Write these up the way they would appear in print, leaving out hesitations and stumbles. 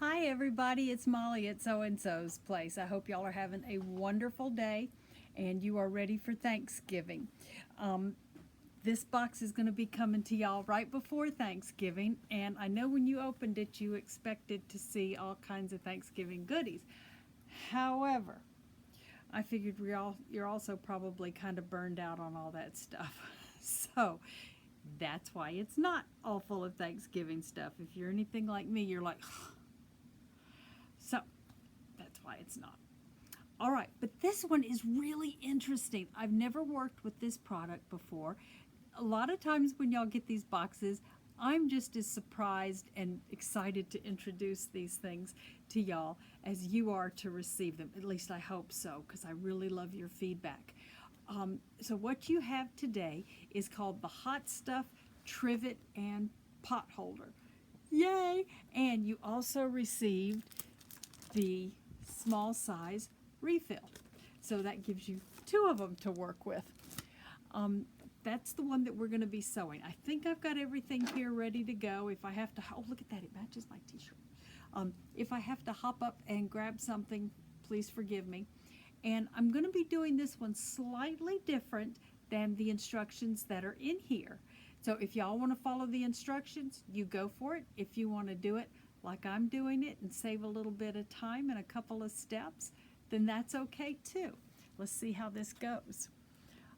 Hi everybody, it's Molly at So and So's Place. I hope y'all are having a wonderful day and you are ready for Thanksgiving. Um, this box is going to be coming to y'all right before Thanksgiving, and I know when you opened it you expected to see all kinds of Thanksgiving goodies. However, I figured you're also probably kind of burned out on all that stuff. So that's why it's not all full of Thanksgiving stuff. If you're anything like me, you're like, so that's why it's not. All right, but this one is really interesting. I've never worked with this product before. A lot of times when y'all get these boxes, I'm just as surprised and excited to introduce these things to y'all as you are to receive them. At least I hope so, because I really love your feedback. So what you have today is called the Hot Stuff Trivet and Pot Holder. Yay! And you also received the small size refill. So that gives you two of them to work with. That's the one that we're going to be sewing. I think I've got everything here ready to go. If I have to, oh look at that, it matches my t-shirt. If I have to hop up and grab something, please forgive me. And I'm going to be doing this one slightly different than the instructions that are in here. So if y'all want to follow the instructions, you go for it. If you want to do it like I'm doing it and save a little bit of time and a couple of steps, then that's okay too. Let's see how this goes.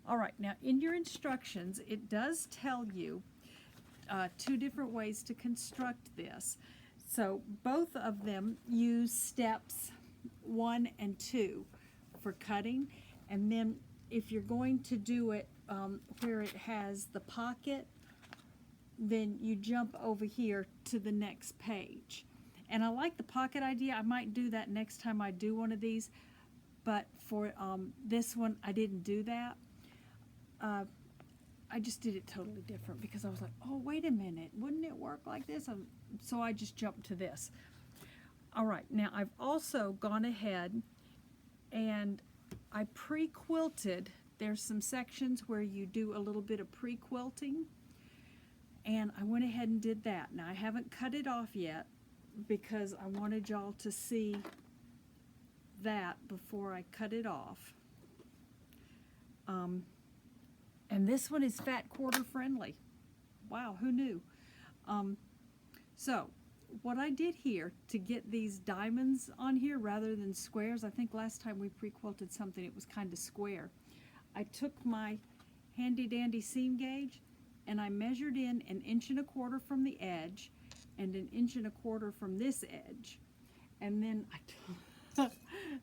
All right, now in your instructions, it does tell you two different ways to construct this. So both of them use steps 1 and 2 for cutting, and then if you're going to do it where it has the pocket, then you jump over here to the next page. And I like the pocket idea. I might do that next time I do one of these, but for this one I didn't do that. I just did it totally different because I was like, oh wait a minute, wouldn't it work like this? So I just jumped to this. All right, now I've also gone ahead and I pre-quilted. There's some sections where you do a little bit of pre-quilting, and I went ahead and did that. Now I haven't cut it off yet because I wanted y'all to see that before I cut it off. And this one is fat quarter friendly. Wow, who knew? So what I did here to get these diamonds on here rather than squares, I think last time we pre-quilted something it was kind of square. I took my handy dandy seam gauge and I measured in 1.25 inches from the edge and 1.25 inches from this edge. And then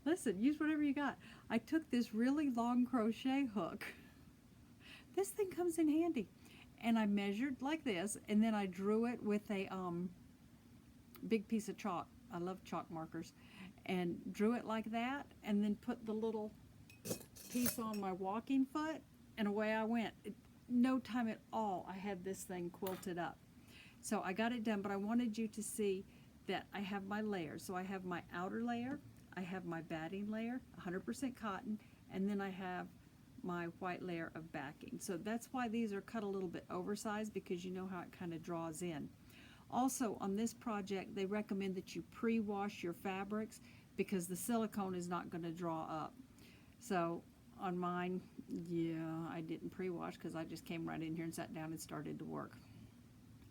listen, use whatever you got. I took this really long crochet hook. This thing comes in handy. And I measured like this, and then I drew it with a big piece of chalk. I love chalk markers. And drew it like that, and then put the little piece on my walking foot, and away I went. No time at all I had this thing quilted up. So I got it done, but I wanted you to see that I have my layers. So I have my outer layer, I have my batting layer, 100% cotton, and then I have my white layer of backing. So that's why these are cut a little bit oversized, because you know how it kind of draws in. Also on this project they recommend that you pre-wash your fabrics because the silicone is not going to draw up. So on mine, yeah, I didn't pre-wash because I just came right in here and sat down and started to work.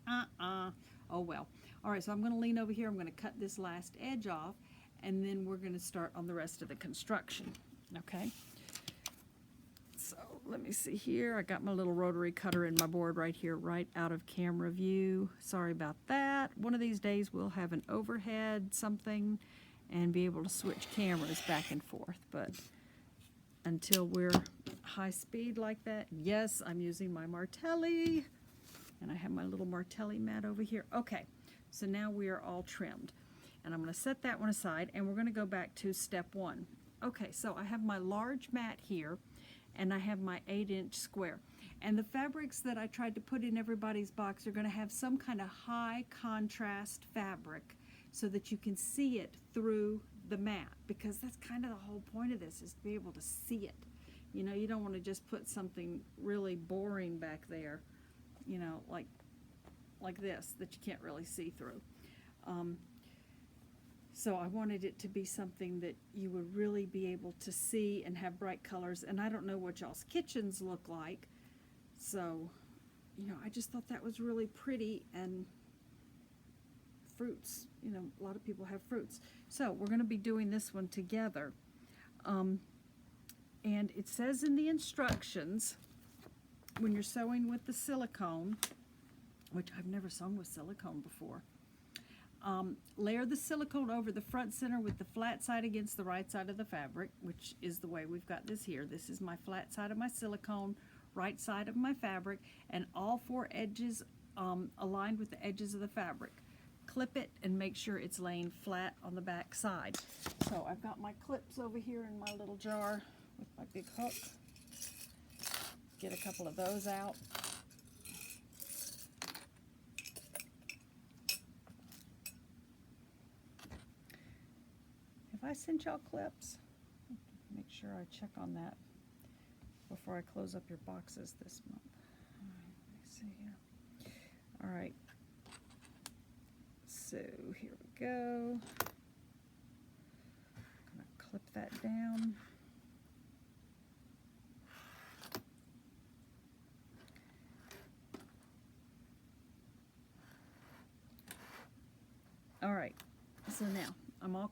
Oh well. Alright, so I'm going to lean over here, I'm going to cut this last edge off, and then we're going to start on the rest of the construction. Okay? So let me see here. I got my little rotary cutter in my board right here, right out of camera view. Sorry about that. One of these days we'll have an overhead something and be able to switch cameras back and forth. But until we're high speed like that, yes, I'm using my Martelli. And I have my little Martelli mat over here. Okay, so now we are all trimmed. And I'm going to set that one aside, and we're going to go back to step 1. Okay, so I have my large mat here, and I have my 8-inch square. And the fabrics that I tried to put in everybody's box are going to have some kind of high contrast fabric so that you can see it through the mat, because that's kind of the whole point of this, is to be able to see it. You know, you don't want to just put something really boring back there, you know, like this that you can't really see through. So I wanted it to be something that you would really be able to see and have bright colors. And I don't know what y'all's kitchens look like. So, you know, I just thought that was really pretty. And fruits, you know, a lot of people have fruits. So we're going to be doing this one together. And it says in the instructions, when you're sewing with the silicone, which I've never sewn with silicone before, layer the silicone over the front center with the flat side against the right side of the fabric, which is the way we've got this here. This is my flat side of my silicone, right side of my fabric, and all four edges aligned with the edges of the fabric. Clip it and make sure it's laying flat on the back side. So I've got my clips over here in my little jar with my big hook. Get a couple of those out. Have I sent y'all clips? Make sure I check on that before I close up your boxes this month. All right, let me see here. All right. So here we go. I'm going to clip that down. All right, so now I'm all